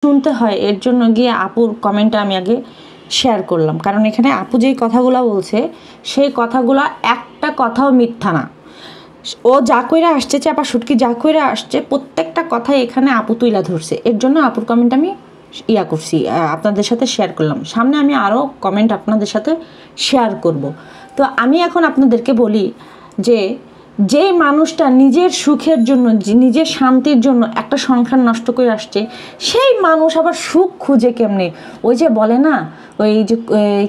শুনতে হয়, এর জন্য গিয়ে আপুর কমেন্টটা আমি আগে শেয়ার করলাম। কারণ এখানে আপু যেই কথাগুলো বলছে সেই কথাগুলো একটা কথাও মিথ্যা না। ও যা কইরা আসছে, চাপা শুটকি যা কইরা আসছে, প্রত্যেকটা কথা এখানে আপু তুইলা ধরছে। এর জন্য আপুর কমেন্ট আমি করছি, আপনাদের সাথে শেয়ার করলাম। সামনে আমি আরও কমেন্ট আপনাদের সাথে শেয়ার করব। তো আমি এখন আপনাদেরকে বলি যে যেই মানুষটা নিজের সুখের জন্য, নিজের শান্তির জন্য একটা সংসার নষ্ট করে আসছে, সেই মানুষ আবার সুখ খুঁজে কেমনে? ওই যে বলে না, ওই যে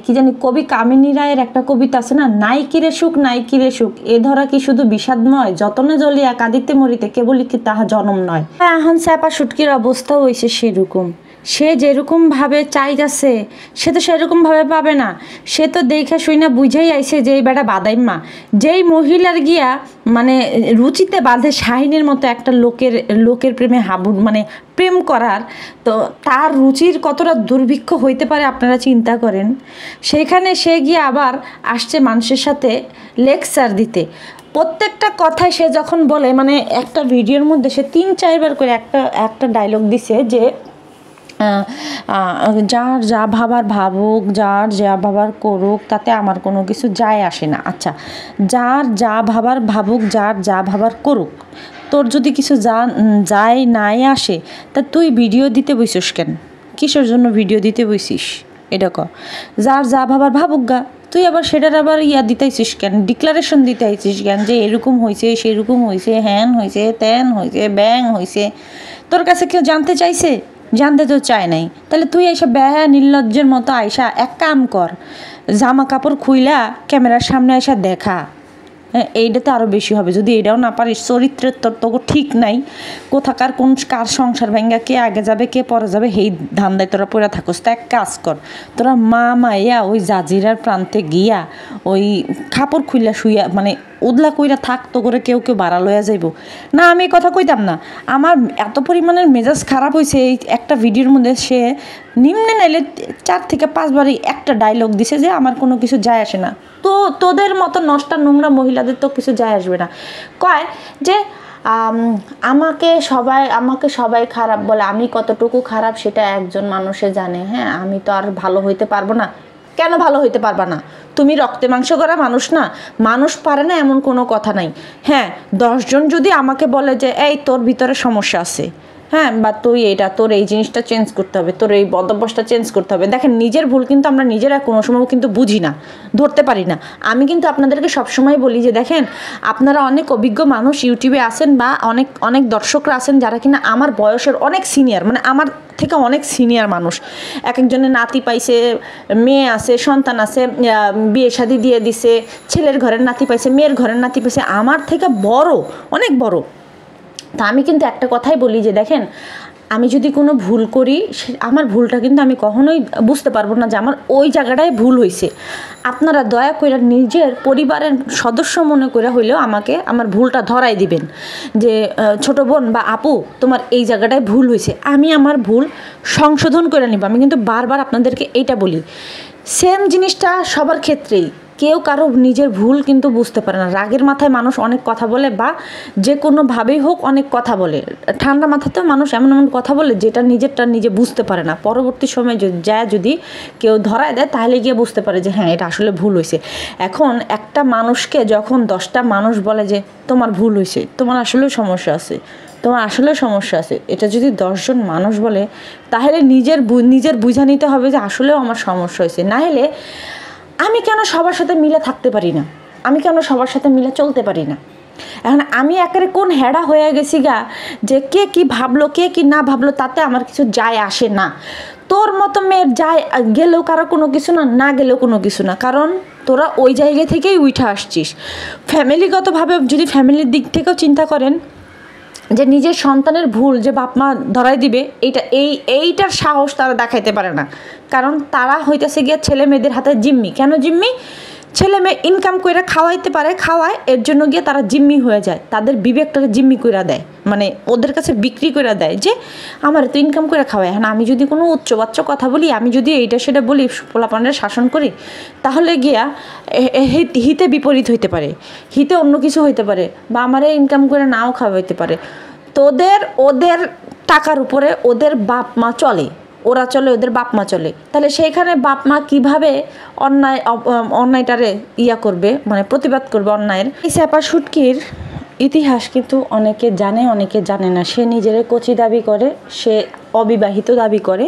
কি জানি কবি কামিনী রায়ের একটা কবিতা আছে না, নাইকিরে সুখ নাইকিরে সুখ, এ ধরা কি শুধু বিষাদময়, যতনে জ্বলিয়া কাঁদিতে মরিতে কেবলই কি তাহা জনম নয়। এখন স্যাপা শুটকির অবস্থা হয়েছে সেরকম। সে যেরকমভাবে চাইতেছে সে তো সেরকমভাবে পাবে না। সে তো দেখে শুই না বুঝেই আইছে যে এই বেটা বাদাইম্মা, যেই মহিলার গিয়া মানে রুচিতে বাঁধে শাহিনের মতো একটা লোকের প্রেমে মানে প্রেম করার, তো তার রুচির কতটা দুর্ভিক্ষ হইতে পারে আপনারা চিন্তা করেন। সেখানে সে গিয়ে আবার আসছে মানুষের সাথে লেকচার দিতে। প্রত্যেকটা কথায় সে যখন বলে, মানে একটা ভিডিওর মধ্যে সে 3-4 বার করে একটা ডায়লগ দিছে যে যার যা ভাবার ভাবুক, যার যা ভাবার করুক, তাতে আমার কোনো কিছু যায় আসে না। আচ্ছা, যার যা ভাবার ভাবুক, যার যা ভাবার করুক, তোর যদি কিছু যায় নাই আসে, তা তুই ভিডিও দিতে বসিস কেন? কিসের জন্য ভিডিও দিতে বসিস এটা ক? যার যা ভাবার ভাবুক গা, তুই আবার সেটার আবার দিতেছিস কেন, ডিক্লারেশন দিতে আইছিস কেন যে এরকম হয়েছে, সেরকম হয়েছে, হ্যান হয়েছে, ত্যান হয়েছে, ব্যাং হয়েছে? তোর কাছে কেউ জানতে চাইছে? জানতে তো চায় নাই। তাহলে তুই এসে বেহা নির্লজ্জের মতো আইসা এক কাম কর, জামা কাপড় খুইলা ক্যামেরার সামনে আইসা দেখা। হ্যাঁ, এইটাতে আরও বেশি হবে। যদি এটাও না পারিস, চরিত্রের তো ঠিক নাই, কোথাকার কার সংসার ভেঙ্গা কে আগে যাবে কে পরে যাবে, সেই ধান্দায় তোরা পড়ে থাকোস। তা এক কাজ কর, তোরা মাইয়া ওই জাজিরার প্রান্তে গিয়া ওই কাপড় খুইলা শুইয়া মানে উদলা কইরা থাকতো করে কেউ বাড়া লইয়া যাইব না। আমি কথা কইতাম না, আমার এত পরিমাণের মেজাজ খারাপ হয়েছে এই একটা ভিডিওর মধ্যে। সে নিম্নে নাইলে 4 থেকে 5 বারই একটা ডায়লগ দিছে যে আমার কোনো কিছু যায় আসে না। তো তোদের মতো নষ্টা নোংরা মহিলাদের তো কিছু যায় আসবে না। কয় যে আমাকে সবাই খারাপ বলে, আমি কতটুকু খারাপ সেটা একজন মানুষে জানে। হ্যাঁ, আমি তো আর ভালো হইতে পারবো না। কেন ভালো হইতে পারবা না? তুমি রক্তে মাংস করা মানুষ না, মানুষ পারে না এমন কোনো কথা নাই। হ্যাঁ, 10 জন যদি আমাকে বলে যে এই তোর ভিতরে সমস্যা আছে, হ্যাঁ, বা তুই তোর এই জিনিসটা চেঞ্জ করতে হবে, তোর এই বদভ্যাসটা চেঞ্জ করতে হবে। দেখেন, নিজের ভুল কিন্তু আমরা নিজেরা কোনো সময় কিন্তু বুঝি না, ধরতে পারি না। আমি কিন্তু আপনাদেরকে সবসময় বলি যে দেখেন, আপনারা অনেক অভিজ্ঞ মানুষ ইউটিউবে আছেন, বা অনেক দর্শকরা আছেন যারা কিনা আমার বয়সের অনেক সিনিয়র, মানে আমার থেকে অনেক সিনিয়র মানুষ। এক একজনের নাতি পাইছে, মেয়ে আছে, সন্তান আছে, বিয়ে শাদী দিয়ে দিছে, ছেলের ঘরের নাতি পাইছে, মেয়ের ঘরের নাতি পাইছে, আমার থেকে বড়, অনেক বড়। তা আমি কিন্তু একটা কথাই বলি যে দেখেন, আমি যদি কোনো ভুল করি, আমার ভুলটা কিন্তু আমি কখনোই বুঝতে পারবো না যে আমার ওই জায়গাটায় ভুল হয়েছে। আপনারা দয়া করে নিজের পরিবারের সদস্য মনে করে হইলেও আমাকে আমার ভুলটা ধরাই দিবেন যে ছোট বোন বা আপু, তোমার এই জায়গাটায় ভুল হয়েছে, আমি আমার ভুল সংশোধন করে নিব। আমি কিন্তু বারবার আপনাদেরকে এইটা বলি। সেম জিনিসটা সবার ক্ষেত্রেই, কেউ কারো নিজের ভুল কিন্তু বুঝতে পারে না। রাগের মাথায় মানুষ অনেক কথা বলে, বা যে কোনোভাবেই হোক অনেক কথা বলে। ঠান্ডা মাথাতেও মানুষ এমন কথা বলে যেটা নিজেরটা নিজে বুঝতে পারে না। পরবর্তী সময়ে যদি কেউ ধরায় দেয়, তাহলে গিয়ে বুঝতে পারে যে হ্যাঁ, এটা আসলে ভুল হয়েছে। এখন একটা মানুষকে যখন 10টা মানুষ বলে যে তোমার ভুল হয়েছে, তোমার আসলেও সমস্যা আছে, এটা যদি 10 জন মানুষ বলে, তাহলে নিজের বুঝা নিতে হবে যে আসলেও আমার সমস্যা হয়েছে। না হলে আমি কেন সবার সাথে মিলে থাকতে পারি না, আমি কেন সবার সাথে মিলে চলতে পারি না? এখন আমি একেবারে কোন হেডা হয়ে গেছি গা যে কে কি ভাবলো, কে কি না ভাবলো, তাতে আমার কিছু যায় আসে না। তোর মতো মেয়ের যায় গেলেও কারো কোনো কিছু না, না গেলেও কোনো কিছু না। কারণ তোরা ওই জায়গা থেকেই উঠে আসছিস। ফ্যামিলিগতভাবে যদি ফ্যামিলির দিক থেকেও চিন্তা করেন যে নিজের সন্তানের ভুল যে বাপ মা ধরাই দিবে, এইটার সাহস তারা দেখাইতে পারে না। কারণ তারা হইতেছে গিয়ে ছেলে মেয়েদের হাতে জিম্মি। কেন জিম্মি? ছেলে মেয়ে ইনকাম করে খাওয়াইতে পারে, খাওয়ায়, এর জন্য গিয়ে তারা জিম্মি হয়ে যায়। তাদের বিবেকটাকে জিম্মি করে দেয়, মানে ওদের কাছে বিক্রি করে দেয় যে আমার তো ইনকাম করে খাওয়ায়। হ্যাঁ, আমি যদি কোনো উচ্চবাচ্চ কথা বলি, আমি যদি এইটা সেটা বলি, পোলাপানের শাসন করি, তাহলে গিয়া হিতে বিপরীত হইতে পারে, হিতে অন্য কিছু হইতে পারে, বা আমারে ইনকাম করে নাও খাওয়াইতে পারে। ওদের টাকার উপরে ওদের বাপ মা চলে, ওরা চলে, ওদের বাপ মা চলে। তাহলে সেইখানে বাপ মা কীভাবে অন্যায়টারে করবে, মানে প্রতিবাদ করবে অন্যায়ের। এই চাপা শুটকির ইতিহাস কিন্তু অনেকে জানে, অনেকে জানে না। সে নিজের কচি দাবি করে, সে অবিবাহিত দাবি করে,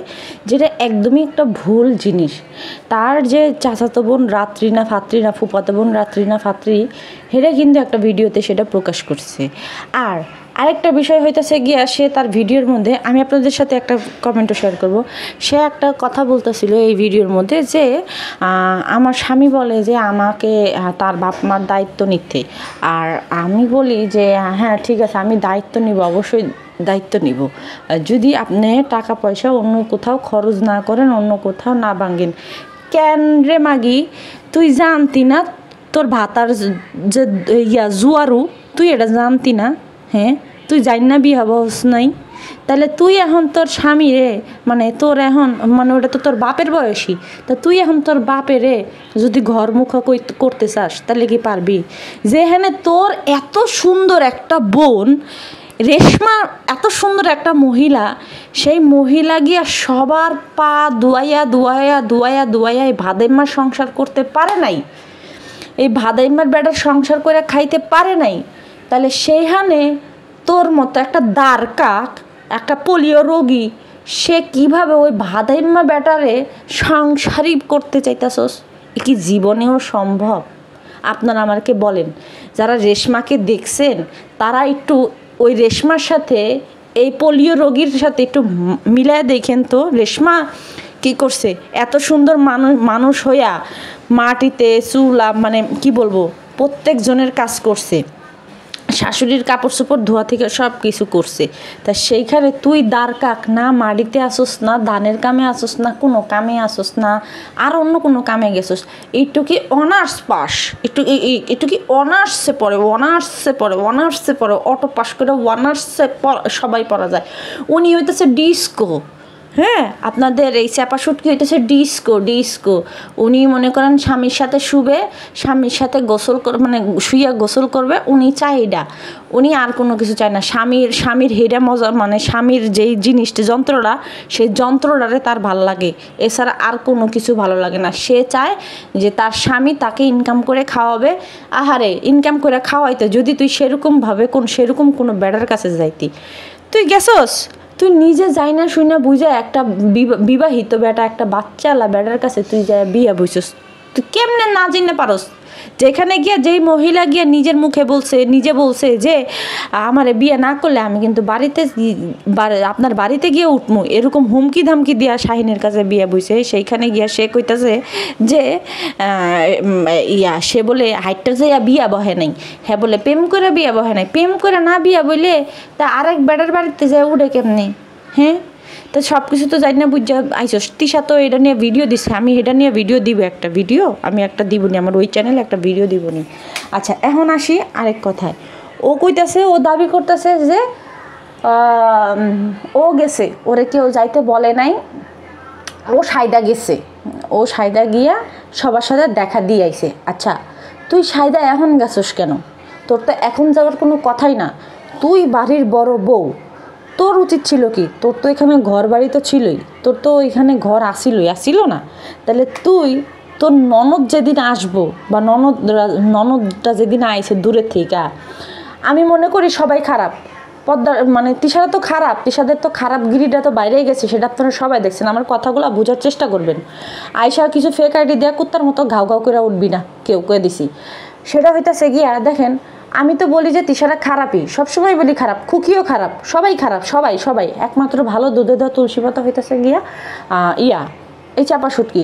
যেটা একদমই একটা ভুল জিনিস। তার যে চাচাতো বোন রাত্রিনা ফাত্রিনা, ফুফাতো বোন রাত্রিনা ফাত্রি, হেরা কিন্তু একটা ভিডিওতে সেটা প্রকাশ করছে। আর আরেকটা বিষয় হইতেছে গিয়া, সে তার ভিডিওর মধ্যে, আমি আপনাদের সাথে একটা কমেন্টও শেয়ার করব, সে একটা কথা বলতেছিল এই ভিডিওর মধ্যে যে আমার স্বামী বলে যে আমাকে তার বাপ মার দায়িত্ব নিতে। আর আমি বলি যে হ্যাঁ ঠিক আছে, আমি দায়িত্ব নিব, অবশ্যই দায়িত্ব নিব, যদি আপনি টাকা পয়সা অন্য কোথাও খরচ না করেন, অন্য কোথাও না ভাঙেন। কেন রে মাগি, তুই জানতি না তোর ভাতার যে জুয়ারু, তুই এটা জানতি না? হ্যাঁ, তুই জানি না বিয়া বস নাই, তাহলে তুই এখন তোর স্বামী রে, মানে তোর এখন, মানে ওটা তো তোর বাপের বয়সী, তা তুই এখন তোর বাপেরে যদি ঘর মুখ করতে চাস, তাহলে কি পারবি? যেখানে তোর এত সুন্দর একটা বোন রেশমা, এত সুন্দর একটা মহিলা, সেই মহিলা গিয়া সবার পা দুয়াইয়া দুয়াইয়া দুয়াইয়া দুয়াইয়া এই ভাদাইম্মার সংসার করতে পারে নাই, এই ভাদাইম্মার বেটার সংসার করে খাইতে পারে নাই। তাহলে সেইখানে তোর মতো একটা দ্বারকাক, একটা পোলিও রোগী, সে কিভাবে ওই ভাদাইম্মা বেটারে সংসারই করতে চাইতাছস? এ কি জীবনেও সম্ভব? আপনারা আমাকে বলেন, যারা রেশমাকে দেখছেন তারা একটু ওই রেশমার সাথে, এই পোলিও রোগীর সাথে একটু মিলায় দেখেন তো, রেশমা কি করছে? এত সুন্দর মানুষ হইয়া মাটিতে চুলা, মানে কি বলবো, প্রত্যেক জনের কাজ করছে, শাশুড়ির কাপড় চোপড় ধোয়া থেকে সব কিছু করছে। তা সেইখানে তুই দ্বারকাক, না মাটিতে আসোস, না ধানের কামে আসোস, না কোনো কামে আসোস, না আর অন্য কোনো কামে গেছোস। একটু কি অনার্স পাস, একটু কি অনার্সে পড়ে অটো পাস করে অনার্সে সবাই পড়া যায়। উনি হইতেছে ডিস্কো, হ্যাঁ, আপনাদের এই চাপা শুটকি হইতেছে ডিস্কো। উনি মনে করেন স্বামীর সাথে শুবে, স্বামীর সাথে গোসল করে, মানে শুইয়া গোসল করবে, উনি চায় এটা, উনি আর কোনো কিছু চায় না। স্বামীর হেডা মজা, মানে স্বামীর যেই জিনিসটা, যন্ত্রটা, সেই যন্ত্রটারে তার ভালো লাগে, এছাড়া আর কোনো কিছু ভালো লাগে না। সে চায় যে তার স্বামী তাকে ইনকাম করে খাওয়াবে। আহারে, ইনকাম করে খাওয়াইতে যদি তুই সেরকম কোনো বেড়ার কাছে যাইতি, তুই গেছস, তুই নিজে যাই না শুই না বুঝা একটা বিবাহিত বেটা, একটা বাচ্চালা বেটার কাছে তুই যাই বিয়া বসছিস। তুই কেমনে না চিনতে পারস? যেখানে গিয়া যেই মহিলা গিয়া নিজের মুখে নিজে বলছে যে আমার বিয়ে না করলে আমি কিন্তু আপনার বাড়িতে গিয়ে উঠবো, এরকম হুমকি ধামকি দিয়া শাহিনের কাছে বিয়ে বইছে। সেইখানে গিয়া সে কইতাছে যে সে বলে হাইটটা যাইয়া বিয়া বহে নাই, হ্যাঁ বলে প্রেম করে বিয়া বহে নাই, প্রেম করে না বিয়া বইলে তা আরেক বেটার বাড়িতে যায় উঠে কেমনি? হ্যাঁ, তো সব কিছু তো জানি না বুঝা আইসস। তিশা তো এটা নিয়ে ভিডিও দিচ্ছে, আমি এটা নিয়ে ভিডিও দিব, একটা ভিডিও আমি একটা দিব নি, আমার ওই চ্যানেলে একটা ভিডিও দিব নি। আচ্ছা, এখন আসি আরেক কথায়। ও কইতাছে, ও দাবি করতেছে যে ও গেছে, ওরে কেউ যাইতে বলে নাই, ও সাইদা গিয়া সবার সাথে দেখা দিয়ে আইছে। আচ্ছা, তুই সাইদা এখন গেছস কেন? তোর তো এখন যাওয়ার কোনো কথাই না, তুই বাড়ির বড় বউ, তোর উচিত ছিল কি, তোর তো এখানে ঘর বাড়ি তো ছিলই, তোর তো এখানে ঘর আসিল না? তাহলে তুই তোর ননদ যেদিন আসবো, বা ননদটা যেদিন আইছে দূরের থেকে, আমি মনে করি সবাই খারাপ, মানে তিশারা তো খারাপ, তিশাদের তো খারাপ গিরিটা তো বাইরেই গেছে, সেটা আপনারা সবাই দেখছেন। আমার কথাগুলো বোঝার চেষ্টা করবেন। আয়সা কিছু ফেক আইডি দেয়া কুত্তার মতো ঘাউ করে উঠবি না, কেউ কয়ে দিছি। সেটা হইতেছে গিয়া, দেখেন, আমি তো বলি যে তিশারা খারাপই, সবসময় বলি খারাপ, খুকিও খারাপ, সবাই খারাপ, সবাই একমাত্র ভালো দুধে দেওয়া তুলসী পাতা হইতেছে গিয়া এই চাপা শুটকি।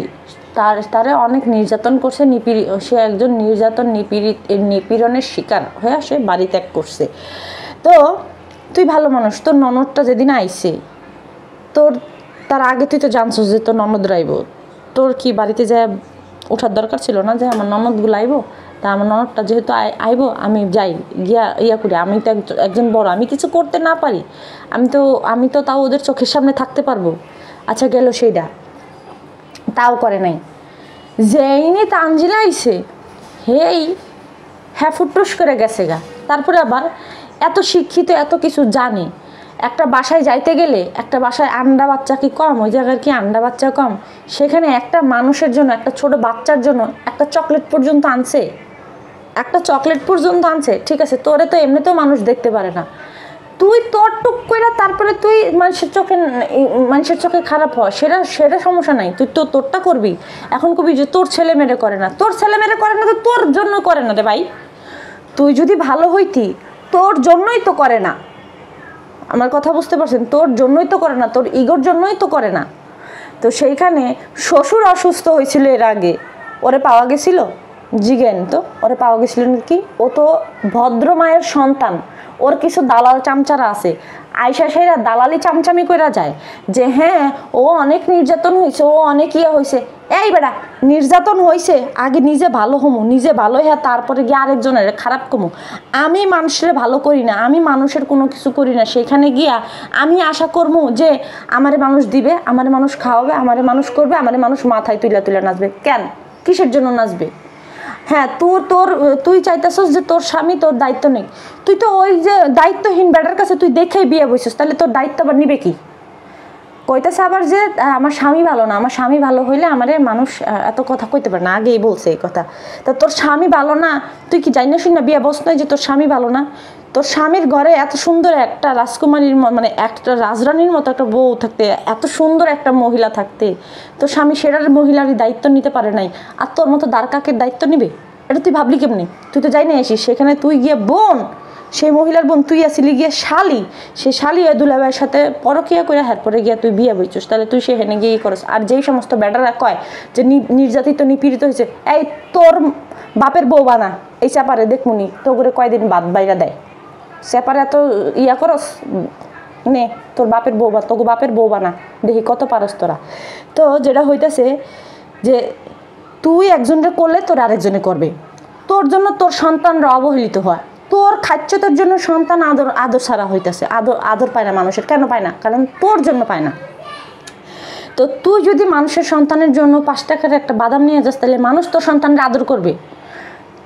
তারে অনেক নির্যাতন করছে, সে একজন নিপীড়নের শিকার হয়ে সে বাড়ি ত্যাগ করছে। তো তুই ভালো মানুষ, তোর ননদটা যেদিন আইছে, তার আগে তুই তো জানছিস যে তোর ননদ রাইব, তোর কি বাড়িতে যায় ওঠার দরকার ছিল না যে আমার ননদগুলো আইব? তা আমার ননদটা যেহেতু আইব, আমি যাই গিয়া করি, আমি তো একজন বড়, আমি কিছু করতে না পারি, আমি তো তাও ওদের চোখের সামনে থাকতে পারবো। আচ্ছা, গেল সেইটা, তাও করে নাই। যেইনি তানজিলা আইছে, হ্যাঁ ফুটুস করে গেছে গা। তারপরে আবার এত শিক্ষিত, এত কিছু জানে, একটা বাসায় যাইতে গেলে, একটা বাসায় আন্ডা বাচ্চা কি কম, ওই জায়গার কি আন্ডা বাচ্চা কম? সেখানে একটা মানুষের জন্য, একটা ছোট বাচ্চার জন্য একটা চকলেট পর্যন্ত আনছে, একটা চকলেট পর্যন্ত আনছে। ঠিক আছে, তোরে তো এমনিতেও মানুষ দেখতে পারে না, তুই তোর টুক করে তারপরে তুই মানুষের চোখে খারাপ হয়, সেটা সমস্যা নাই, তুই তো তোরটা করবি। এখন কবি যে তোর ছেলে মেরে করে না, তোর ছেলে মেরে করে না তো তোর জন্য করে না রে ভাই। তুই যদি ভালো হইতি, তোর জন্যই তো করে না। আমার কথা বুঝতে পারছেন? তোর জন্যই তো করে না, তোর ইগোর জন্যই তো করে না। তো সেইখানে শ্বশুর অসুস্থ হয়েছিল এর আগে, ওরে পাওয়া গেছিল? জিজ্ঞেন তো, ওরে পাওয়া গেছিল কি? ও তো ভদ্র মায়ের সন্তান, ওর কিছু দালাল চামচারা আছে, আয়সা সেরা দালালি চামচামি করে যায় যে হ্যাঁ ও অনেক নির্যাতন হয়েছে, ও অনেক ইয়ে হয়েছে। এই বেটা, নির্যাতন হয়েছে, আগে নিজে ভালো হমু, নিজে ভালো হ্যাঁ তারপরে গিয়ে আরেকজনের খারাপ কমু। আমি মানুষের ভালো করি না, আমি মানুষের কোনো কিছু করি না, সেখানে গিয়া আমি আশা করবো যে আমারে মানুষ দিবে, আমারে মানুষ খাওয়াবে, আমারে মানুষ করবে, আমারে মানুষ মাথায় তুলে তুলে নাচবে। কেন, কিসের জন্য নাচবে? হ্যাঁ তুই চাইতেছস যে তোর স্বামী তোর দায়িত্ব নেই, তুই তো ওই যে দায়িত্বহীন বেটার কাছে তুই দেখেই বিয়ে বসছিস, তাহলে তোর দায়িত্ব আবার নিবে কি? কইতেছে আবার যে আমার স্বামী ভালো না, আমার স্বামী ভালো হইলে আমারে মানুষ এত কথা কইতে পারে না, আগেই বলছে এই কথা। তা তোর স্বামী ভালো না, তুই কি জানিস না বিয়ে বস নয় যে তোর স্বামী ভালো না? তোর স্বামীর ঘরে এত সুন্দর একটা রাজকুমারীর মানে একটা রাজরানীর মতো একটা বউ থাকতে, এত সুন্দর একটা মহিলা থাকতে, তোর স্বামী সেটার মহিলারই দায়িত্ব নিতে পারে নাই, আর তোর মতো দ্বারকাকের দায়িত্ব নিবে? এটা তুই ভাবলি কেমনি? তুই তো যাই না আসিস সেখানে, তুই গিয়ে বোন, সেই মহিলার বোন, তুই আসিলি গিয়ে শালি, সে শালি দুলাভাইয়ের সাথে পরকিয়া করে হাত পরে গিয়া তুই বিয়ে বইছিস, তাহলে তুই সেখানে গিয়ে করস। আর যেই সমস্ত বেটারা কয় যে নির্যাতিত নিপীড়িত হয়েছে, এই তোর বাপের বউ বানা, এই চাপারে দেখমুনি তো করে কয়দিন বাদ বাইরা দেয়, সেপারে এত ইয়া করস, নে তোর বাপের বউ বা তোকে বাপের বউ বানা, দেখি কত পারস তোরা। তো যেটা হইতেছে যে তুই একজনের করলে তোর আরেকজনে করবে, তোর জন্য তোর সন্তানরা অবহেলিত হয়, তোর খাচ্ছতের জন্য সন্তান আদর ছাড়া হইতেছে, আদর পায় না মানুষের। কেন পায় না? কারণ তোর জন্য পায় না। তো তুই যদি মানুষের সন্তানের জন্য 5 টাকার একটা বাদাম নিয়ে যাস, তাহলে মানুষ তোর সন্তানরা আদর করবে।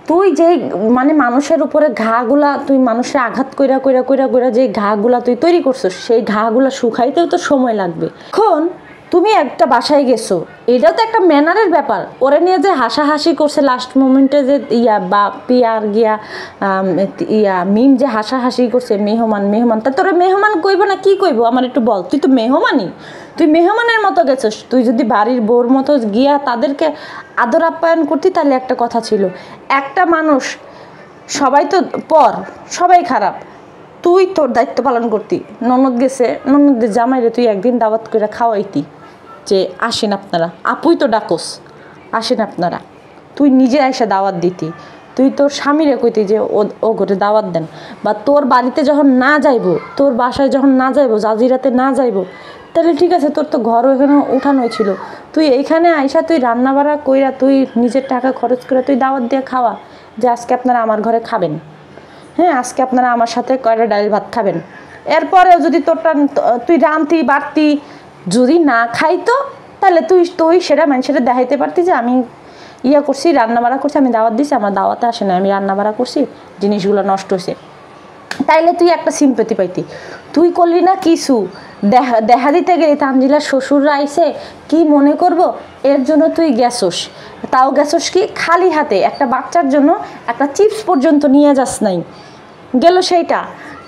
তুই যেই মানে মানুষের উপরে ঘাগুলা, তুই মানুষের আঘাত কইরা কইরা কইরা কইরা যে ঘাগুলা তুই তৈরি করছিস, সেই ঘাগুলা শুকাইতেও তো সময় লাগবে। এখন তুমি একটা বাসায় গেছো, এটাও তো একটা ম্যানারের ব্যাপার। ওরে নিয়ে যে হাসাহাসি করছে লাস্ট মোমেন্টে, যে বা পিয়ার গিয়া মিম যে হাসাহাসি করছে, মেহমান, তা তোরা মেহমান কইব না কি কইব আমার একটু বল। তুই তো মেহমানই, তুই মেহমানের মতো গেছিস। তুই যদি বাড়ির বউর মতো গিয়া তাদেরকে আদর আপ্যায়ন করতি, তাহলে একটা কথা ছিল। একটা মানুষ, সবাই তো সবাই খারাপ, তুই তোর দায়িত্ব পালন করতি। ননদ গেছে, ননদের জামাইরে তুই একদিন দাওয়াত করে খাওয়াইতি যে আসেন আপনারা, আপুই তো ডাকোস, আসেন আপনারা, তুই নিজে এসে দাওয়াত দিতি। তুই তোর স্বামীরে কইতি যে ও ঘরে দাওয়াত দেন, বা তোর বাড়িতে যখন না যাইব, তোর বাসায় যখন না যাইব, জাজিরাতে না যাইব, তাহলে ঠিক আছে, তোর তো ঘর ওইখানে উঠানোই ছিল, তুই এইখানে আইসা তুই রান্না বাড়া কইরা তুই নিজের টাকা খরচ করে তুই দাওয়াত দিয়ে খাওয়া যে আজকে আপনারা আমার ঘরে খাবেন, হ্যাঁ আজকে আপনারা আমার সাথে কয়টা ডাল ভাত খাবেন। এরপরেও যদি তোরটা তুই রাঁধতি বাড়তি, যদি না খাইতো, তাহলে তুই সেটা মানুষেরা দেখাইতে পারতি যে আমি ইয়া করছি, রান্নাবাড়া করছি, আমি দাওয়াত দিছি, আমার দাওয়াতে আসে না, আমি রান্নাবাড়া করছি, জিনিসগুলো নষ্ট হয়েছে, তাইলে তুই একটা সিম্পেথি পাইতি। তুই করলি না কিছু, দেখা দিতে গেলি তানজিলার শ্বশুররা আইসে কি মনে করব, এর জন্য তুই গেছস, তাও গেছস কি খালি হাতে, একটা বাচ্চার জন্য একটা চিপস পর্যন্ত নিয়ে যাস নাই, গেল সেইটা।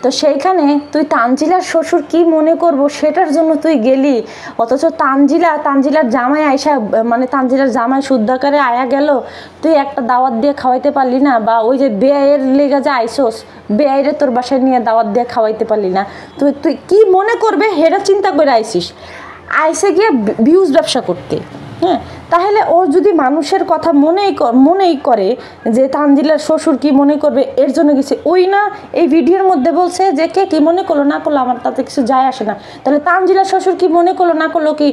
তো সেইখানে তুই তানজিলার শ্বশুর কি মনে করব সেটার জন্য তুই গেলি, অথচ তানজিলার জামাই আইসা, মানে তানজিলার জামাই শুদ্ধাকারে আয়া গেল, তুই একটা দাওয়াত দিয়ে খাওয়াইতে পারলি না, বা ওই যে বেআইয়ের লেগে যে আইসোস, বেআইরে তোর বাসায় নিয়ে দাওয়াত দিয়ে খাওয়াইতে পারলি না, তুই কি মনে করবে হেরা চিন্তা করে আইসিস, আইসে গিয়ে ভিউজ ব্যবসা করতে। হ্যাঁ, তাহলে ও যদি মানুষের কথা মনেই করে যে তানজিলার শ্বশুর কি মনে করবে, এর জন্য গেছে, ওই না এই ভিডিওর মধ্যে বলছে যে কে কি মনে করলো না করলো আমার তাতে কিছু যায় আসে না, তাহলে তানজিলার শ্বশুর কি মনে করলো না করলো কি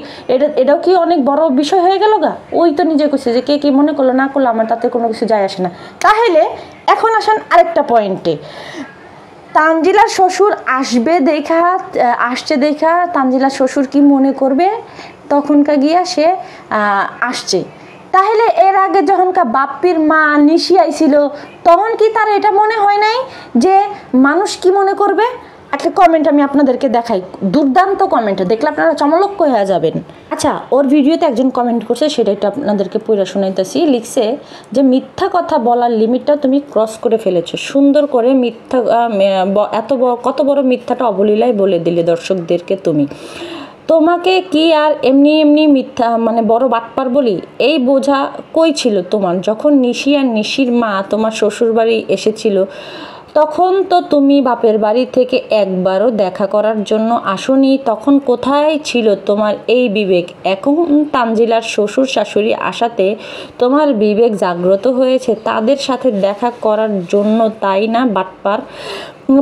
এটাও কি অনেক বড় বিষয় হয়ে গেল গা? ওই তো নিজে কইছে যে কে কি মনে করলো না করলো আমার তাতে কোনো কিছু যায় আসে না। তাহলে এখন আসেন আরেকটা পয়েন্টে, তানজিলার শ্বশুর আসছে দেখা তানজিলার শ্বশুর কি মনে করবে, তখনকার গিয়া সে আসছে। তাহলে এর আগে যখনকার বাপ্পির মা নিশি আইছিল, তখন কি তার এটা মনে হয় নাই যে মানুষ কি মনে করবে? একটা কমেন্ট আমি আপনাদেরকে দেখাই, দুর্দান্ত কমেন্ট, দেখলে আপনারা চমলক্ষ হয়ে যাবেন। আচ্ছা, ওর ভিডিওতে একজন কমেন্ট করছে, সেটা একটু আপনাদেরকে পড়ে শোনাইতেছি। লিখছে যে মিথ্যা কথা বলার লিমিটটা তুমি ক্রস করে ফেলেছো, সুন্দর করে মিথ্যা কত বড় মিথ্যাটা অবলীলায় বলে দিলে দর্শকদেরকে তুমি। তোমাকে কি আর এমনি এমনি মিথ্যা মানে বড় বাটপার বলি? এই বোঝা কই ছিল তোমার যখন নিশি আর নিশির মা তোমার শ্বশুরবাড়ি এসেছিল? তখন তো তুমি বাপের বাড়ি থেকে একবারও দেখা করার জন্য আসোনি। তখন কোথায় ছিল তোমার এই বিবেক? এখন তানজিলার শ্বশুর শাশুড়ি আসাতে তোমার বিবেক জাগ্রত হয়েছে তাদের সাথে দেখা করার জন্য, তাই না বাটপার?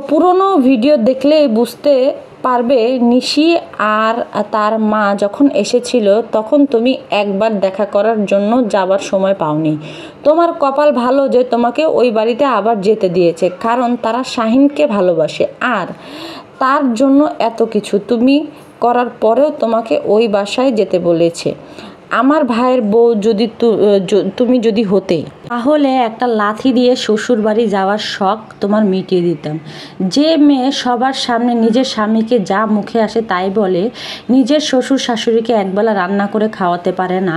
পুরনো ভিডিও দেখলে বুঝতে পারবে নিশি আর তার মা যখন এসেছিল তখন তুমি একবার দেখা করার জন্য যাবার সময় পাওনি। তোমার কপাল ভালো যে তোমাকে ওই বাড়িতে আবার যেতে দিয়েছে, কারণ তারা শাহিনকে ভালোবাসে আর তার জন্য এত কিছু তুমি করার পরেও তোমাকে ওই বাসায় যেতে বলেছে। আমার ভাইয়ের বউ যদি তুমি যদি হতে, তাহলে একটা লাথি দিয়ে শ্বশুর বাড়ি যাওয়ার শখ তোমার মিটিয়ে দিতাম। যে মেয়ে সবার সামনে নিজের স্বামীকে যা মুখে আসে তাই বলে, নিজের শ্বশুর শাশুড়িকে একবেলা রান্না করে খাওয়াতে পারে না,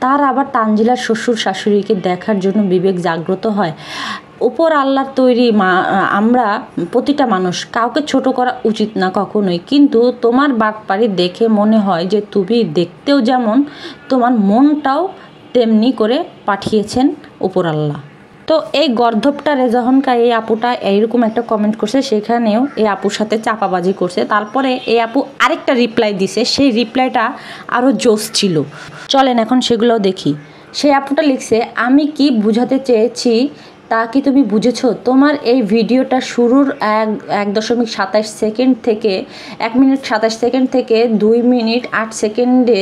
তার আবার তানজিলার শ্বশুর শাশুড়িকে দেখার জন্য বিবেক জাগ্রত হয়? উপর আল্লাহর তৈরি আমরা প্রতিটা মানুষ, কাউকে ছোট করা উচিত না কখনোই, কিন্তু তোমার বাটপাড়ি দেখে মনে হয় যে তুমি দেখতেও যেমন তোমার মনটাও তেমনি করে পাঠিয়েছেন উপর আল্লাহ। তো এই গর্ধবটারে যখনকার এই আপুটা এইরকম একটা কমেন্ট করছে, সেখানেও এই আপুর সাথে চাপাবাজি করছে। তারপরে এই আপু আরেকটা রিপ্লাই দিছে, সেই রিপ্লাইটা আরও জোশ ছিল। চলেন এখন সেগুলোও দেখি। সেই আপুটা লিখছে, আমি কি বুঝাতে চেয়েছি তা কি তুমি বুঝেছো? তোমার এই ভিডিওটা শুরুর 1.27 সেকেন্ড থেকে 1 মিনিট 27 সেকেন্ড থেকে 2 মিনিট 8 সেকেন্ডে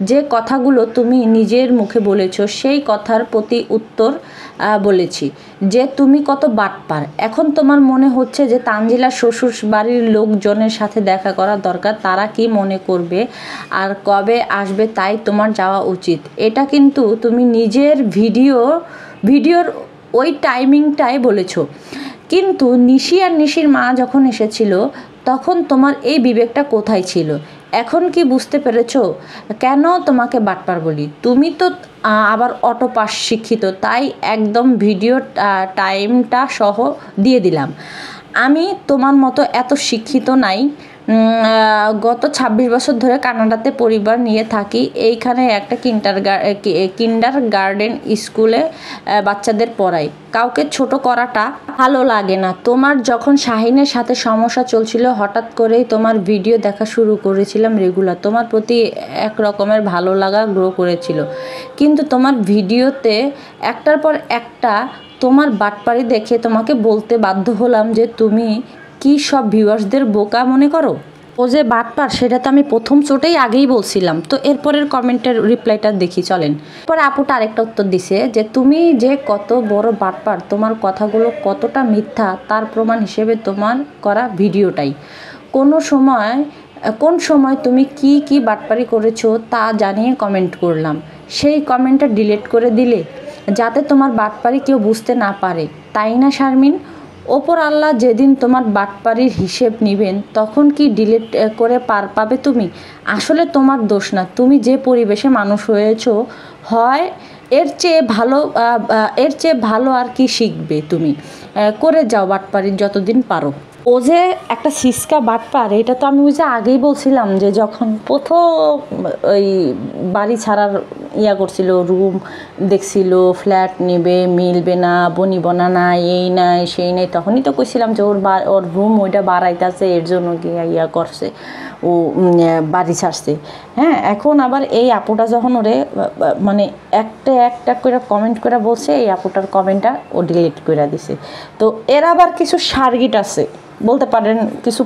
যে কথাগুলো তুমি নিজের মুখে বলেছো, সেই কথার প্রতি উত্তর বলেছি যে তুমি কত বাটপার। এখন তোমার মনে হচ্ছে যে তানজিলার শ্বশুর বাড়ির লোকজনের সাথে দেখা করা দরকার, তারা কি মনে করবে আর কবে আসবে তাই তোমার যাওয়া উচিত। এটা কিন্তু তুমি নিজের ভিডিওর ওই টাইমিংটায় বলেছো, কিন্তু নিশি আর নিশির মা যখন এসেছিল তখন তোমার এই বিবেকটা কোথায় ছিল? এখন কি বুঝতে পেরেছো কেন তোমাকে বাটপার বলি? তুমি তো আবার অটো পাস শিক্ষিত, তাই একদম ভিডিও টাইমটা সহ দিয়ে দিলাম। আমি তোমার মতো এত শিক্ষিত নাই। গত 26 বছর ধরে কানাডাতে পরিবার নিয়ে থাকি। এইখানে একটা কিন্ডার গার্ডেন স্কুলে বাচ্চাদের পড়াই। কাউকে ছোট করাটা ভালো লাগে না। তোমার যখন শাহিনের সাথে সমস্যা চলছিল, হঠাৎ করেই তোমার ভিডিও দেখা শুরু করেছিলাম রেগুলার। তোমার প্রতি এক রকমের ভালো লাগা গ্রো করেছিল, কিন্তু তোমার ভিডিওতে একটার পর একটা তোমার বাটপাড়ি দেখে তোমাকে বলতে বাধ্য হলাম যে তুমি কি সব ভিউয়ার্সদের বোকা মনে করো? ও যে বাটপার সেটা তো আমি প্রথম চোটেই আগেই বলছিলাম। তো এরপরের কমেন্টের রিপ্লাইটা দেখি চলেন। পরে আপুটা আরেকটা উত্তর দিছে যে তুমি যে কত বড় বাটপার, তোমার কথাগুলো কতটা মিথ্যা তার প্রমাণ হিসেবে তোমার করা ভিডিওটাই। কোন সময় তুমি কি বাটপারি করেছো তা জানিয়ে কমেন্ট করলাম, সেই কমেন্টটা ডিলিট করে দিলে যাতে তোমার বাটপারি কেউ বুঝতে না পারে, তাই না শারমিন? ওপর আল্লাহ যেদিন তোমার বাটপারির হিসেব নেবেন তখন কি ডিলিট করে পার পাবে তুমি? আসলে তোমার দোষ না, তুমি যে পরিবেশে মানুষ হয়েছো, হয় এর চেয়ে ভালো আর কি শিখবে তুমি? করে যাও বাটপারি যতদিন পারো। ও যে একটা সিসকা বাটপার, এটা তো আমি আগেই বলছিলাম যে যখন প্রথম ওই বাড়ি ছাড়ার করছিল, রুম দেখছিল, ফ্ল্যাট নেবে, মিলবে না, বনিবনা নাই, এই নাই সেই নেই, তখনই তো কইছিলাম যে ওর রুম ওইটা বাড়াইতেছে, এর জন্য গিয়ে করছে, ও বাড়ি ছাড়ছে। হ্যাঁ, এখন আবার এই আপুটা যখন ওরে মানে একটা করে কমেন্ট করে বলছে, এই আপুটার কমেন্টটা ও ডিলিট করে দিছে। তো এর আবার কিছু সার্গিট আছে, বলতে পারেন কিছু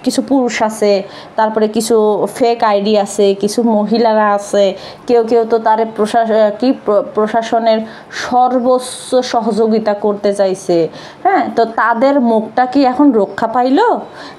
কিছু পুরুষ আছে, তারপরে কিছু ফেক আইডি আছে, কিছু মহিলারা আছে, কেউ তো তার প্রশাসনের সর্বোচ্চ সহযোগিতা করতে চাইছে। হ্যাঁ, তো তাদের মুখটা কি এখন রক্ষা পাইলো?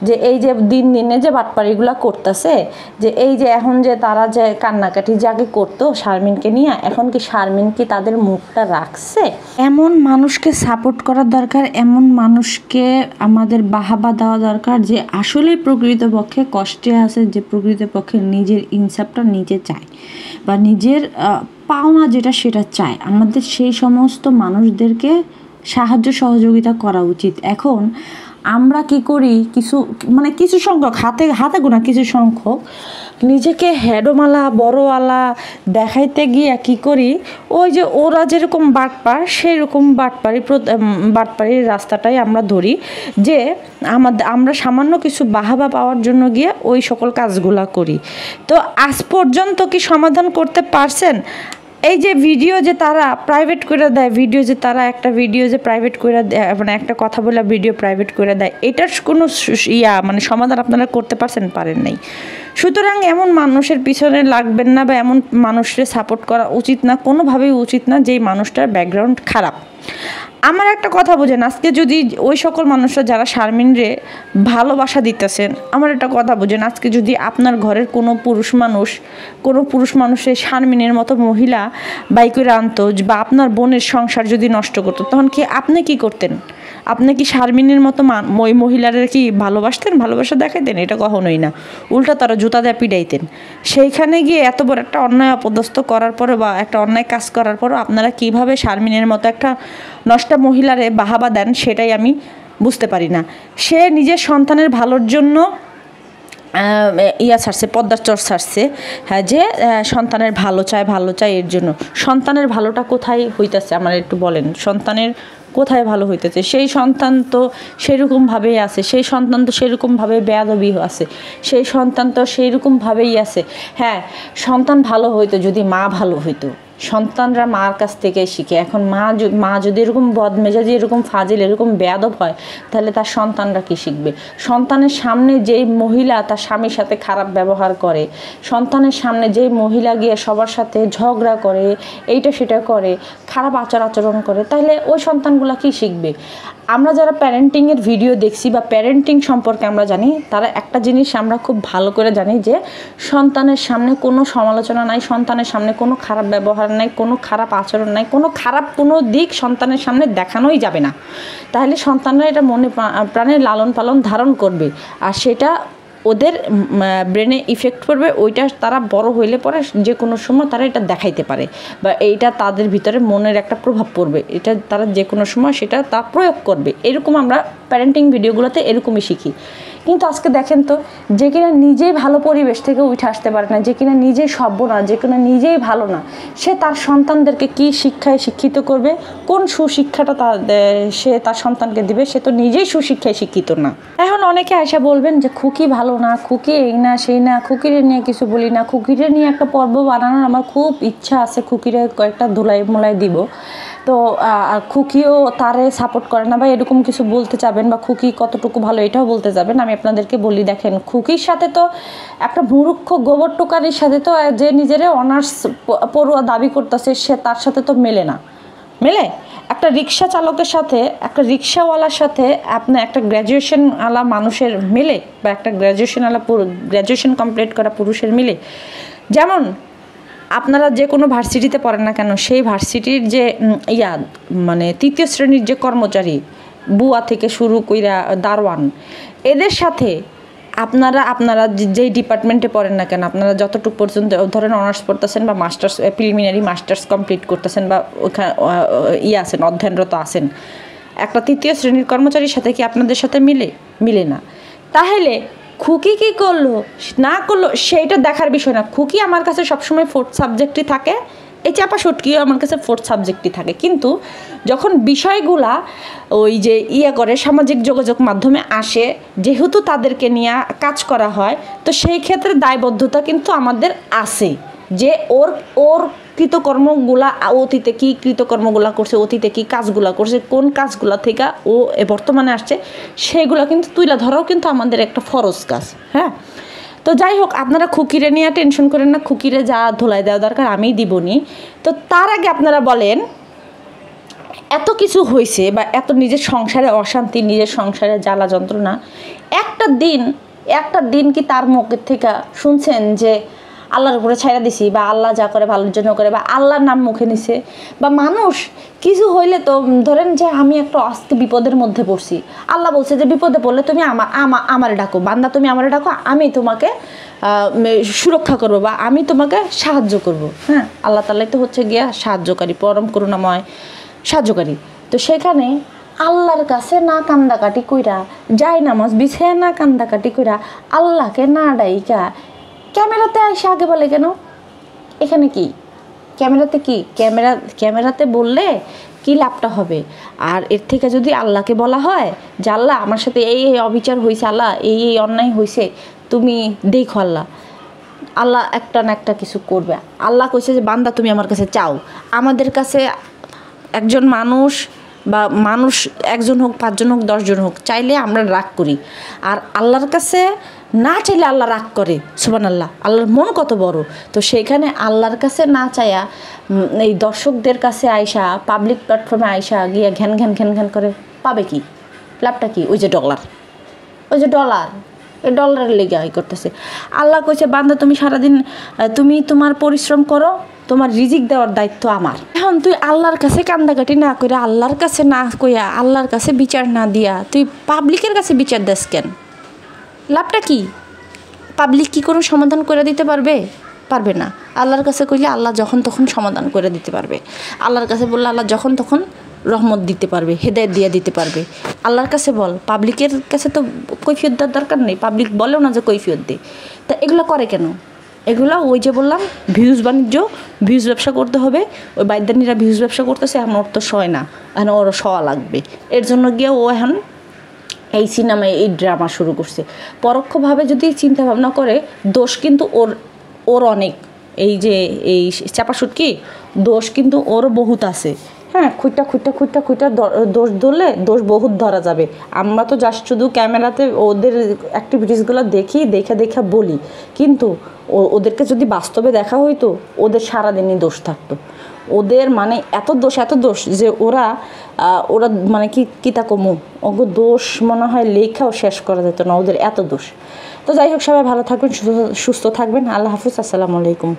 যে এই যে দিনে যে বাটপাড়িগুলো করতেছে, যে এই যে এখন যে তারা যে কান্নাকাটি যাকে করতো শারমিনকে নিয়ে, এখন কি শারমিন কি তাদের মুখটা রাখছে? এমন মানুষকে সাপোর্ট করার দরকার, এমন মানুষকে আমাদের বাহাবা দেওয়া দরকার যে আসলে প্রকৃতপক্ষে কষ্টে আছে, যে প্রকৃতপক্ষে নিজের ইনসাফটা নিজে চায় বা নিজের পাওনা যেটা সেটা চায়, আমাদের সেই সমস্ত মানুষদেরকে সাহায্য সহযোগিতা করা উচিত। এখন আমরা কি করি, কিছু সংখ্যক হাতে গোনা কিছু সংখ্যক নিজেকে হেডোমালা বড়ওয়ালা দেখাইতে গিয়ে কি করি, ওই যে ওরা যেরকম বাটপার সেই রকম বাটপাড়ির রাস্তাটাই আমরা ধরি, যে আমরা সামান্য কিছু বাহাবা পাওয়ার জন্য গিয়ে ওই সকল কাজগুলা করি। তো আজ পর্যন্ত কি সমাধান করতে পারছেন? এই যে ভিডিও যে তারা প্রাইভেট করে দেয়, একটা ভিডিও যে প্রাইভেট করে দেয়, মানে একটা কথা বলে ভিডিও প্রাইভেট করে দেয়, এটার কোনো সমাধান আপনারা করতে পারেন নাই। সুতরাং এমন মানুষের পিছনে লাগবেন না বা এমন মানুষের সাপোর্ট করা উচিত না, কোনোভাবেই উচিত না যেই মানুষটার ব্যাকগ্রাউন্ড খারাপ। আমার একটা কথা বোঝেন, আজকে যদি ওই সকল মানুষরা যারা শারমিনরে ভালোবাসা দিতেছেন, আমার একটা কথা বোঝেন, আজকে যদি আপনার ঘরের কোনো পুরুষ মানুষের শারমিনের মতো মহিলা বাই করে আনতো বা আপনার বোনের সংসার যদি নষ্ট করতো, তখন কি আপনি কি করতেন? আপনি কি শারমিনের মতো ওই মহিলারা কি ভালোবাসা দেখাইতেন? এটা কখনোই না, উল্টা তারা জুতা দিয়ে পিটাইতেন। সেইখানে গিয়ে এত বড় একটা অন্যায় অপদস্থ করার পরে বা একটা অন্যায় কাজ করার পরও আপনারা কিভাবে শারমিনের মতো একটা নষ্ট মহিলারে বাহাবা দেন, সেটাই আমি বুঝতে পারি না। সে নিজের সন্তানের ভালোর জন্য পদ্মার চর ছাড়ছে, হ্যাঁ, যে সন্তানের ভালো চায় এর জন্য। সন্তানের ভালোটা কোথায় হইতেছে আমার একটু বলেন, সন্তানের কোথায় ভালো হইতেছে? সেই সন্তান তো সেরকমভাবেই আছে, সেই সন্তান তো সেরকমভাবে বেয়াদবি আছে, সেই সন্তান তো সেইরকমভাবেই আছে। হ্যাঁ, সন্তান ভালো হইতো যদি মা ভালো হইতো, সন্তানরা মার কাছ থেকে শিখে। এখন মা যদি এরকম বদমেজাজি, এরকম ফাজিল, এরকম বেয়াদব হয়, তাহলে তার সন্তানরা কি শিখবে? সন্তানের সামনে যেই মহিলা তার স্বামীর সাথে খারাপ ব্যবহার করে, সন্তানের সামনে যেই মহিলা গিয়ে সবার সাথে ঝগড়া করে, এইটা সেটা করে, খারাপ আচরণ করে, তাহলে ওই সন্তানগুলা কি শিখবে? আমরা যারা প্যারেন্টিংয়ের ভিডিও দেখছি বা প্যারেন্টিং সম্পর্কে আমরা জানি, তারা একটা জিনিস আমরা খুব ভালো করে জানি যে সন্তানের সামনে কোনো সমালোচনা নাই, সন্তানের সামনে কোনো খারাপ ব্যবহার নাই, কোনো খারাপ আচরণ নাই, কোনো দিক সন্তানের সামনে দেখানোই যাবে না। তাহলে সন্তানরা এটা মনে প্রাণে লালন পালন ধারণ করবে, আর সেটা ওদের ব্রেনে ইফেক্ট করবে। ওইটা তারা বড় হইলে পরে যে কোনো সময় তারা এটা দেখাইতে পারে বা এইটা তাদের ভিতরে মনের একটা প্রভাব পড়বে, এটা তারা যে কোনো সময় সেটা তা প্রয়োগ করবে। এরকম আমরা প্যারেন্টিং ভিডিওগুলোতে এরকমই শিখি। কিন্তু আজকে দেখেন তো, যে কিনা নিজেই ভালো পরিবেশ থেকে উঠে আসতে পারে না, যে কিনা নিজেই সভ্য না, যে কিনা নিজেই ভালো না, সে তার সন্তানদেরকে কি শিক্ষায় শিক্ষিত করবে? কোন সুশিক্ষাটা সে তার সন্তানকে দিবে? সে তো নিজেই সুশিক্ষায় শিক্ষিত না। এখন অনেকে আয়সা বলবেন যে খুকি ভালো না, খুকি এই না সেই না, খুকিরে নিয়ে কিছু বলি না। খুকিরে নিয়ে একটা পর্ব বানানোর আমার খুব ইচ্ছা আছে, খুকিরে কয়েকটা ধুলাই দিব। তো খুকিও তারে সাপোর্ট করে না বা এরকম কিছু বলতে চাবেন, বা খুকি কতটুকু ভালো এটাও বলতে যাবেন। আমি আপনাদেরকে বলি, দেখেন, খুকির সাথে তো একটা মূর্খ গোবর টোকারির সাথে তো যে নিজের অনার্স পড়ুয়া দাবি করতেছে, সে তার সাথে তো মেলে। একটা রিক্সা চালকের সাথে, একটা রিক্সাওয়ালার সাথে আপনি একটা গ্র্যাজুয়েশনওয়ালা মানুষের মেলে, বা একটা গ্র্যাজুয়েশন কমপ্লিট করা পুরুষের মিলে। যেমন আপনারা যে কোনো ভার্সিটিতে পড়েন না কেন, সেই ভার্সিটির যে মানে তৃতীয় শ্রেণীর যে কর্মচারী, বুয়া থেকে শুরু কইরা দারোয়ান, এদের সাথে আপনারা যেই ডিপার্টমেন্টে পড়েন না কেন, আপনারা যতটুকু পর্যন্ত ধরেন অনার্স পড়তেছেন বা মাস্টার্স, প্রিলিমিনারি মাস্টার্স কমপ্লিট করতেছেন বা ওখানে আছেন, অধ্যয়নরত আছেন, একটা তৃতীয় শ্রেণীর কর্মচারীর সাথে কি আপনাদের সাথে মিলে না? তাহলে খুকি কি করলো না করলো সেইটা দেখার বিষয় না। খুকি আমার কাছে সবসময় ফোর্থ সাবজেক্টই থাকে, এই চাপা সুটকিও আমার কাছে ফোর্থ সাবজেক্টই থাকে। কিন্তু যখন বিষয়গুলা ওই যে করে সামাজিক যোগাযোগ মাধ্যমে আসে, যেহেতু তাদেরকে নিয়ে কাজ করা হয়, তো সেই ক্ষেত্রে দায়বদ্ধতা কিন্তু আমাদের আছে যে ওর কৃতকর্মগুলা, অতীতে কি কৃতকর্মগুলা করছে, অতীতে কি কাজগুলা করছে, কোন কাজগুলা থেকে ও বর্তমানে আসছে, সেগুলো কিন্তু তুলে ধরাও কিন্তু আমাদের একটা ফরজ কাজ। হ্যাঁ, তো যাই হোক, আপনারা খুকিরে নিয়ে টেনশন করেন না, খুকিরে যা ধোলাই দেওয়া দরকার আমিই দিবনি। তো তার আগে আপনারা বলেন, এত কিছু হয়েছে বা এত নিজের সংসারে অশান্তি, নিজের সংসারে জ্বালা যন্ত্রণা, একটা দিন কি তার মুখের থেকে শুনছেন যে আল্লাহর উপরে ছাইড়া দিছি, বা আল্লাহ যা করে ভালোর জন্য করে, বা আল্লাহর নাম মুখে নিছে, বা মানুষ কিছু হইলে তো ধরেন যে আমি একটা আজকে বিপদের মধ্যে পড়ছি, আল্লাহ বলছে যে বিপদে পড়লে তুমি আমার ডাকো বান্দা, তুমি আমার ডাকো, আমি তোমাকে সুরক্ষা করবো বা আমি তোমাকে সাহায্য করব। হ্যাঁ, আল্লাহ তাআলাই তো হচ্ছে গিয়া সাহায্যকারী, পরম করুণাময় সাহায্যকারী। তো সেখানে আল্লাহর কাছে না কান্দাকাটি কইরা, যাই নামাজ বিছায়া না কান্দাকাটি কইরা, আল্লাহকে না ডাইকা ক্যামেরাতে আইসা আগে বলে কেন? এখানে কি ক্যামেরাতে কি ক্যামেরাতে বললে কি লাভটা হবে? আর এর থেকে যদি আল্লাহকে বলা হয় যে আল্লাহ আমার সাথে এই অবিচার হয়েছে, আল্লাহ এই অন্যায় হয়েছে, তুমি দেখো আল্লাহ একটা না একটা কিছু করবে। আল্লাহ কইছে যে বান্দা তুমি আমার কাছে চাও। আমাদের কাছে একজন মানুষ বা মানুষ একজন হোক, 5 জন হোক, 10 জন হোক, চাইলে আমরা রাগ করি, আর আল্লাহর কাছে না চাইলে আল্লাহ রাগ করে। সুবহানাল্লাহ, আল্লাহর মন কত বড়। তো সেইখানে আল্লাহর কাছে না চাইয়া এই দর্শকদের কাছে আইসা, পাবলিক প্ল্যাটফর্মে আইসা গিয়া ঘ্যান ঘ্যান ঘ্যান ঘ্যান করে পাবে কি? লাভটা কি? ওই যে ডলার, এই ডলারের লেগে করতেছে। আল্লাহ কইছে বান্দা তুমি সারাদিন তুমি তোমার পরিশ্রম করো, তোমার রিজিক দেওয়ার দায়িত্ব আমার। এখন তুই আল্লাহর কাছে কান্দাকাটি না করে, আল্লাহর কাছে না কইয়া, আল্লাহর কাছে বিচার না দিয়া তুই পাবলিকের কাছে বিচার দেস কেন? লাভটা কি? পাবলিক কি কোনো সমাধান করে দিতে পারবে না। আল্লাহর কাছে কইলে আল্লাহ যখন তখন সমাধান করে দিতে পারবে। আল্লাহর কাছে বললে আল্লাহ যখন তখন রহমত দিতে পারবে, হেদায়েত দিয়ে দিতে পারবে। আল্লাহর কাছে বল, পাবলিকের কাছে তো কৈফিয়ত দেওয়ার দরকার নেই। পাবলিক বলেও না যে কৈফিয়ত দে। তা এগুলো করে কেন? এগুলো ওই যে বললাম ভিউজ বাণিজ্য, ভিউজ ব্যবসা করতে হবে। ওই বাইদানিরা ভিউজ ব্যবসা করতেছে, এখন ওর তো সয় না, এখন ওরও সওয়া লাগবে। এর জন্য গিয়ে ও এখন এই সিনেমায় এই ড্রামা শুরু করছে। পরোক্ষভাবে যদি চিন্তা ভাবনা করে, দোষ কিন্তু ওর অনেক। এই যে এই চাপাসুটকি, দোষ কিন্তু ওরও বহুত আছে। হ্যাঁ, খুঁটা দোষ ধরলে দোষ বহুত ধরা যাবে। আমরা তো জাস্ট শুধু ক্যামেরাতে ওদের অ্যাক্টিভিটিসগুলো দেখে বলি, কিন্তু ওদেরকে যদি বাস্তবে দেখা হইতো, ওদের সারাদিনই দোষ থাকতো। ওদের মানে এত দোষ যে ওরা মানে কি তা কমু, ওগো দোষ মনে হয় লেখাও শেষ করা যেত না, ওদের এত দোষ। তো যাই হোক, সবাই ভালো থাকবেন, সুস্থ থাকবেন। আল্লাহ হাফিজ, আসসালামু আলাইকুম।